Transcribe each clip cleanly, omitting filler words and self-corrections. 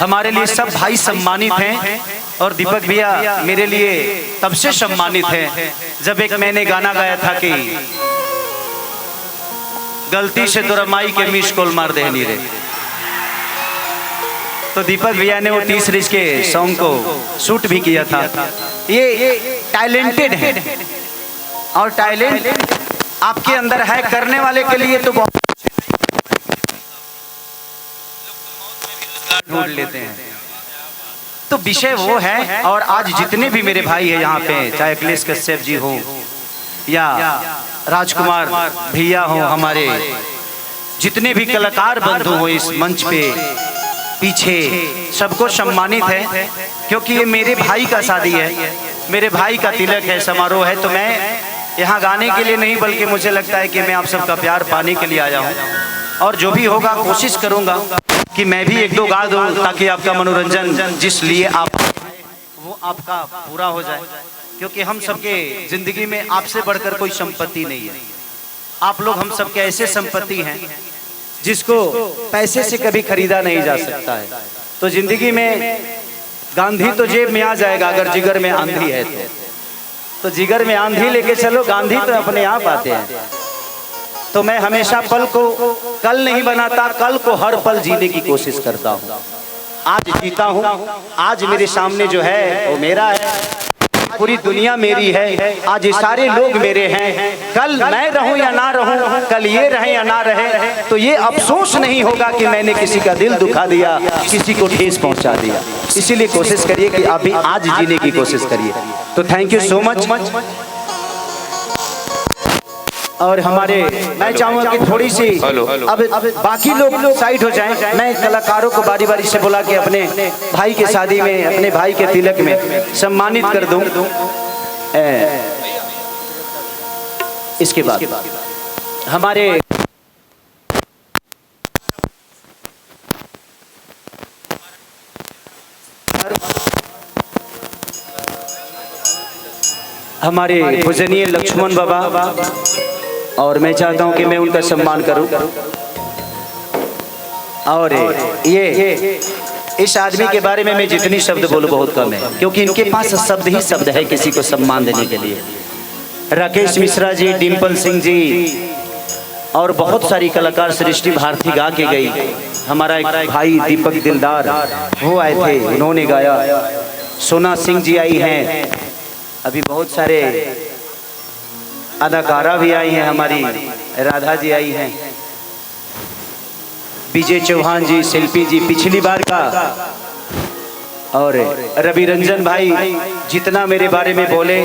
हमारे लिए सब भाई सम्मानित हैं और दीपक भैया मेरे लिए तब से सम्मानित हैं जब एक मैंने गाना गाया था कि गलती से तो रमाई के मिस कॉल मार दे नी रे, तो दीपक भैया ने वो 30 रिच के सॉन्ग को शूट भी किया था। ये टैलेंटेड है और टैलेंट आपके अंदर है, करने वाले के लिए तो बहुत ढूंढ लेते हैं। तो विषय वो है, और आज जितने भी मेरे भाई हैं यहाँ पे, चाहे अखिलेश कश्यप जी हो या राजकुमार भैया हो, हमारे जितने भी कलाकार बंधु हो इस मंच पे पीछे, सबको सम्मानित है क्योंकि ये मेरे भाई का शादी है, मेरे भाई का तिलक है, समारोह है। तो मैं यहाँ गाने के लिए नहीं बल्कि मुझे लगता है कि मैं आप सबका प्यार पाने के लिए आया हूँ, और जो भी होगा कोशिश करूँगा कि मैं भी एक दो गा दूँ ताकि आपका मनोरंजन जिस लिए आप वो आपका पूरा हो जाए, क्योंकि हम सबके जिंदगी में आपसे बढ़कर कोई संपत्ति नहीं है। आप लोग हम सबके ऐसे संपत्ति हैं जिसको पैसे से कभी खरीदा नहीं जा सकता है। तो जिंदगी में गांधी तो जेब में आ जाएगा अगर जिगर में आंधी है तो जिगर में आंधी लेके चलो, गांधी तो अपने आप आते हैं। तो मैं हमेशा पल को कल नहीं बनाता, कल को हर पल जीने की कोशिश करता हूँ। आज जीता हूँ, आज मेरे सामने जो है वो मेरा है, पूरी दुनिया मेरी है, आज ये सारे लोग मेरे हैं। कल मैं रहूं या ना रहूं, कल ये रहे या ना रहे, तो ये अफसोस नहीं होगा कि मैंने किसी का दिल दुखा दिया, किसी को ठेस पहुंचा दिया। इसीलिए कोशिश करिए कि आप भी आज जीने की कोशिश करिए। तो थैंक यू सो मच। और हमारे मैं चाहूंगा कि थोड़ी सी अब बाकी लोग साइड हो जाएं, मैं कलाकारों को बारी बारी से बुला के अपने भाई के शादी में, अपने भाई के तिलक में सम्मानित कर दूं। इसके बाद हमारे पूजनीय लक्ष्मण बाबा, और मैं चाहता हूं कि मैं उनका सम्मान करूं। और ये इस आदमी के बारे में मैं जितनी शब्द बोलूं बहुत कम है, क्योंकि इनके पास शब्द ही शब्द है किसी को सम्मान देने के लिए। राकेश मिश्रा जी, डिम्पल सिंह जी और बहुत सारी कलाकार, सृष्टि भारती गा के गई। हमारा एक भाई दीपक दिलदार वो आए थे, उन्होंने गाया। सोना सिंह जी आई हैं, अभी बहुत सारे अदाकारा भी आई हैं, हमारी राधा जी आई हैं, विजय चौहान जी, शिल्पी जी पिछली बार का, और रवि रंजन भाई जितना मेरे बारे में बोले।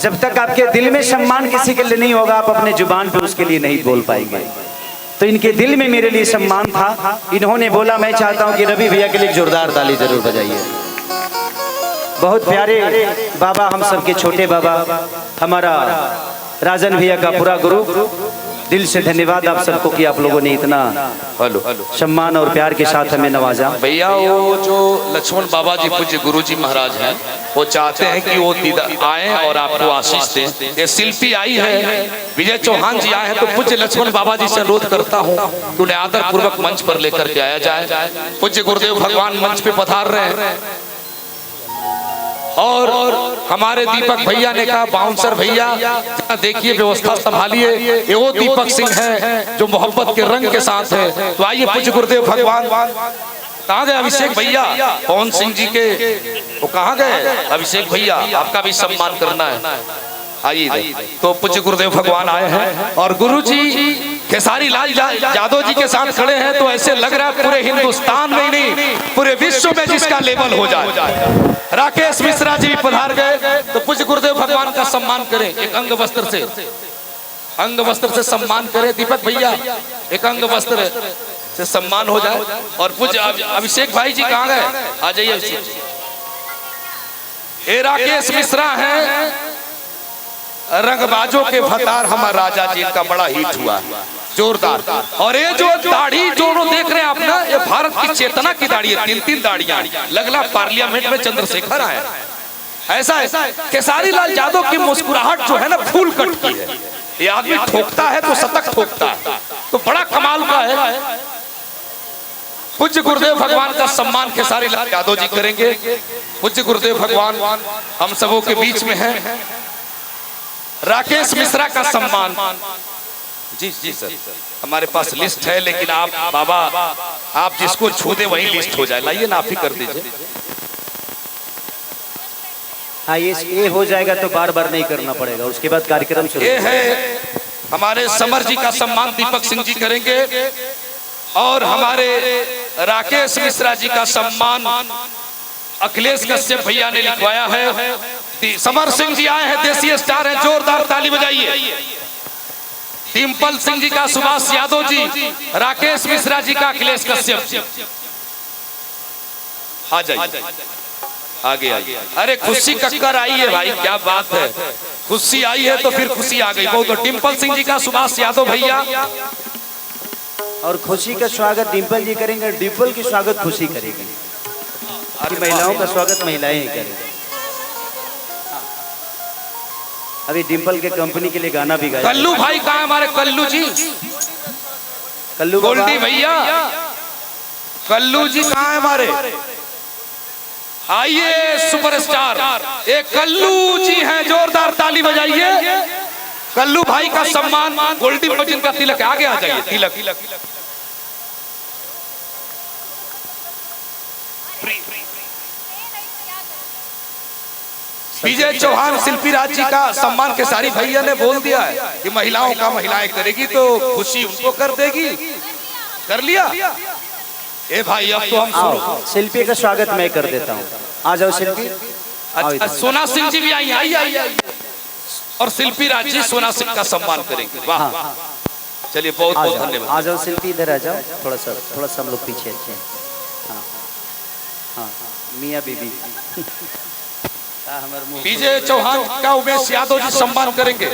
जब तक आपके दिल में सम्मान किसी के लिए नहीं होगा, आप अपने जुबान पे उसके लिए नहीं बोल पाएंगे। तो इनके दिल में मेरे लिए सम्मान था, इन्होंने बोला। मैं चाहता हूं कि रवि भैया के लिए जोरदार ताली जरूर बजाइए। बहुत प्यारे बाबा, हम सबके छोटे बाबा, हमारा राजन भैया का पूरा ग्रुप, दिल से धन्यवाद आप सबको कि आप लोगों ने इतना सम्मान और प्यार के साथ हमें नवाजा। भैया वो जो लक्ष्मण बाबा जी पूज्य गुरु जी महाराज हैं, वो चाहते हैं कि वो आए और आपको आशीष दें। ये शिल्पी आई है, विजय चौहान जी आए हैं, तो पूज्य लक्ष्मण बाबा जी से अनुरोध करता हूँ कि उन्हें आदर पूर्वक मंच पर लेकर के आया जाए। पूज्य गुरुदेव भगवान मंच पे पधार रहे हैं, और हमारे दीपक भैया ने कहा बाउंसर भैया देखिए व्यवस्था संभालिए, ये वो दीपक सिंह है जो मोहब्बत के रंग के साथ है। तो आइए पूज्य गुरुदेव भगवान। कहाँ गए अभिषेक भैया? पवन सिंह जी के वो कहाँ गए? अभिषेक भैया आपका भी सम्मान करना है, आइए। तो पूज्य गुरुदेव भगवान आए हैं और गुरु जी खेसारी लाल यादव जी के साथ खड़े हैं। तो ऐसे लग रहा है पूरे हिंदुस्तान में ही नहीं, पूरे विश्व में जिसका लेवल हो जाए। राकेश मिश्रा जी पधार गए, तो पूज्य गुरुदेव भगवान का सम्मान करें। एक अंग वस्त्र से सम्मान करें। दीपक भैया एक अंग वस्त्र से सम्मान हो जाए। और पूज्य अभिषेक भाई जी कहाँ गए? आ जाइए। ये राकेश मिश्रा हैं, रंगबाजों के भतार, हमारा राजा जी का बड़ा हिट हुआ जोरदार। और ये जो दाढ़ी जो देख रहे हैं आप ना, ये भारत की चेतना की दाढ़ी है। 3-3 दाढ़ियां, लगला पार्लियामेंट में चंद्रशेखर आए। ऐसा खेसारी लाल यादव की मुस्कुराहट जो है ना फूल कट की है। ये आदमी ठोकता है तो शतक ठोकता है, तो बड़ा कमाल का है। पूज्य गुरुदेव भगवान का सम्मान खेसारी लाल यादव जी करेंगे। पूज्य गुरुदेव भगवान हम सबों के बीच में हैं। राकेश मिश्रा का सम्मान। जी जी सर, हमारे पास लिस्ट है, लेकिन आप बाबा आप जिसको छू दे वही लिस्ट हो जाए। लाइए ना, आप ही कर दीजिए। हाँ, ये हो जाएगा तो बार बार नहीं करना पड़ेगा, उसके बाद कार्यक्रम शुरू। ये है हमारे समर जी का सम्मान दीपक सिंह जी करेंगे, और हमारे राकेश मिश्रा जी का सम्मान अखिलेश कश्यप भैया ने लिखवाया है। समर सिंह जी आए हैं, देसी स्टार हैं, जोरदार ताली बजाइए। डिम्पल सिंह जी का सुभाष यादव जी, राकेश मिश्रा जी का अखिलेश कश्यप जी। आ जाइए, आगे आइए। अरे खुशी कक्कर आई है भाई, क्या बात है, खुशी आई है तो फिर खुशी आ गई बहुत। तो डिम्पल सिंह जी का सुभाष यादव भैया, और खुशी का स्वागत डिम्पल जी करेंगे, डिम्पल की स्वागत खुशी करेगी। महिलाओं का स्वागत महिलाएं ही करेंगी। अभी डिम्पल के कंपनी के लिए गाना भी गाया। कल्लू भाई कहाँ है हमारे कल्लू जी? कल्लू गोल्डी भैया, कल्लू जी कहाँ है हमारे? आइए सुपरस्टार, एक कल्लू जी हैं, जोरदार ताली बजाइए। कल्लू भाई का सम्मान, गोल्डी भजन का तिलक, आगे आ जाइए। तिलक विजय चौहान शिल्पी राज जी का सम्मान खेसारी भैया ने बोल दिया है कि महिलाओं का महिलाएं करेगी तो खुशी उनको कर देगी। कर लिया? ए भाई अब तो हम शिल्पी का स्वागत मैं कर देता हूँ। आ जाओ शिल्पी। अच्छा, सोना सिंह जी भी आई, आई। और शिल्पी राज जी सोना सिंह का सम्मान करेंगे। वाह, चलिए बहुत बहुत धन्यवाद। आ जाओ शिल्पी, इधर आ जाओ। थोड़ा सा हम लोग पीछे अच्छे। हाँ, मियाँ बीबी। विजय चौहान का उमेश यादव जी सम्मान करेंगे।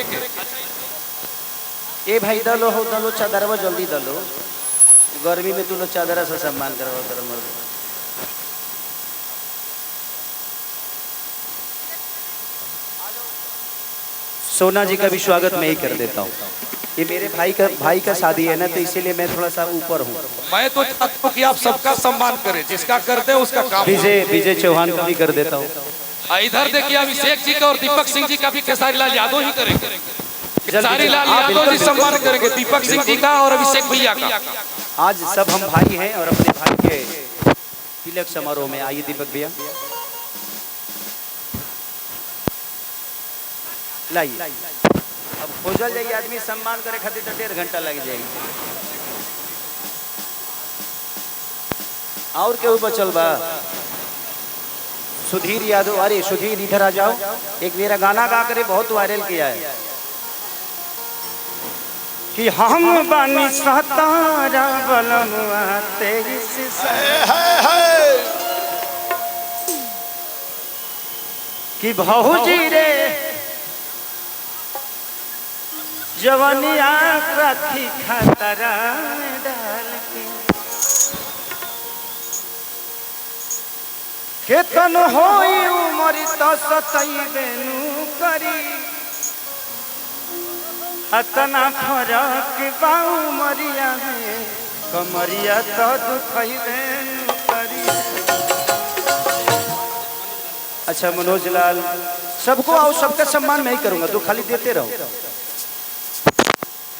ए भाई दलो हो, दलो चादरवा जल्दी दलो, गर्मी में तू लोग चादरा से सम्मान करवा कर मर। सोना जी का भी स्वागत मैं ही कर देता हूँ। ये मेरे भाई का शादी है ना, तो इसीलिए मैं थोड़ा सा ऊपर हूँ। मैं तो चाहता हूँ कि आप सबका सम्मान करें, जिसका करते हैं उसका काम। विजय चौहान का भी कर देता हूँ। इधर देखिए, अभिषेक जी का और दीपक सिंह जी का भी खेसारी लाल यादव ही करेंगे। खेसारी लाल यादव जी सम्मान करेंगे दीपक सिंह जी का और अभिषेक भैया का। आज सब हम भाई हैं और अपने भाई के तिलक समारोह में आइए दीपक भैया, लाइए। अब खोजल जाइए आदमी सम्मान करे खातिर तो 1.5 घंटा लग जाएगी। और केहू बचल बा? सुधीर यादव। अरे सुधीर इधर आ जाओ, एक मेरा गाना गा करे बहुत वायरल किया है कि हम बानी सतारा बलमुआ 23 कि भौजी रे जवनिया रखी खतरा में डाल के तन होई उमरी तो सतैबेनु करी, अतना फरक बाऊ मरिया में कमरिया तो दुखैबेनु करी। अच्छा मनोज लाल, सबको आओ, सबका सम्मान मैं ही करूंगा, तो खाली देते रहो।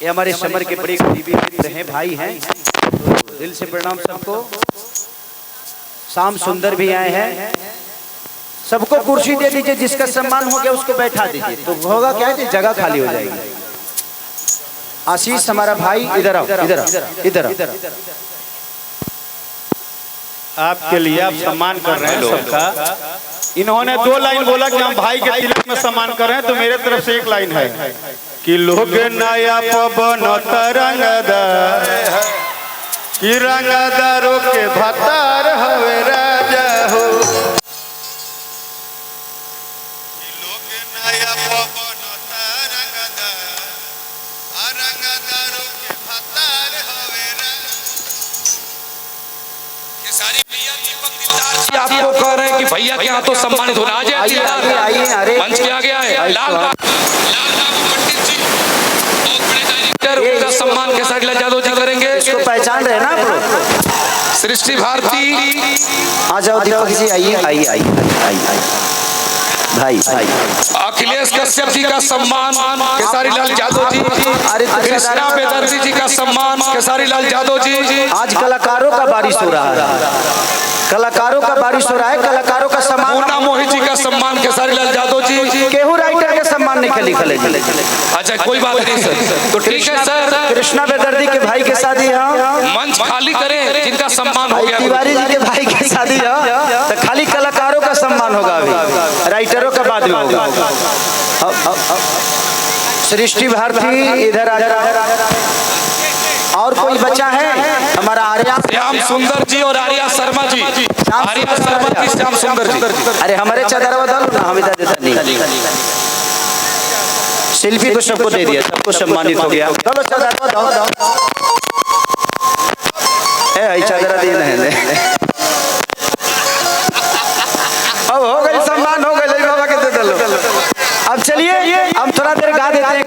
ये हमारे समर के बड़े करीबी मित्र हैं, भाई हैं, दिल से प्रणाम सबको। शाम सुंदर भी आए हैं, सबको कुर्सी दे दीजिए, जिसका सम्मान हो गया उसको बैठा दीजिए, तो होगा क्या है, जगह खाली हो जाएगी। आशीष हमारा भाई, इधर आओ, इधर आओ। आपके लिए आप सम्मान कर रहे हैं सबका। इन्होंने 2 लाइन बोला कि हम भाई के तिलक में सम्मान कर रहे हैं, तो मेरे तरफ से 1 लाइन है कि लोग नया पवन तरंगदार कि रंगदारों के भतार हवे राजा हो। लोग नया पवन तरंगदार रंगदारों के भतार हवे राजा। खेसारी भैया दीपक दिलदार जी आपको कह रहे हैं कि भैया के यहाँ तो सम्मानित होना। आइए मंच के आगे आए। लाल बाबू पंडित जी और बड़े डायरेक्टर, उनका सम्मान खेसारी लाल यादव जी करेंगे। इसको पहचान रहे ना आप लोग? सृष्टि भारती, आ जाओ दीपक जी, आइए आइए आइए आइए भाई भाई। अखिलेश कश्यप जी का सम्मान केसारी लाल यादव जी, कृष्णा बेदर्जी जी का सम्मान केसारी लाल यादव जी। आज कलाकारों का बारिश हो रहा है, कलाकारों का बारिश हो रहा है, कलाकारों का सम्मान। मुन्ना मोहित जी का सम्मान केसारी लाल यादव जी। केहू राइटर के सम्मान नहीं खली खले। अच्छा कोई बात नहीं सर, तो ठीक है सर। कृष्णा बेदर्जी के भाई के शादी है, मंच खाली करें जिनका सम्मान हो गया। तिवारी जी के भाई की शादी है, तो खाली कलाकारों का सम्मान होगा, अभी राइटरों का बाद में होगा। सृष्टि भारती इधर आ जाओ। और कोई बचा है? हमारा आर्या श्याम सुंदर जी और आर्या शर्मा जी। आर्या शर्मा जी, श्याम सुंदर जी। अरे हमारे चादर बदलो ना, हम इधर देता नहीं। शिल्पी को सबको दे दिया, सबको सम्मानित हो गया। चलो चादर बदलो, चादर दी नहीं। अब हो गई सम्मान, हो गई बाबा के दे दो। अब चलिए हम थोड़ा देर गा देते हैं।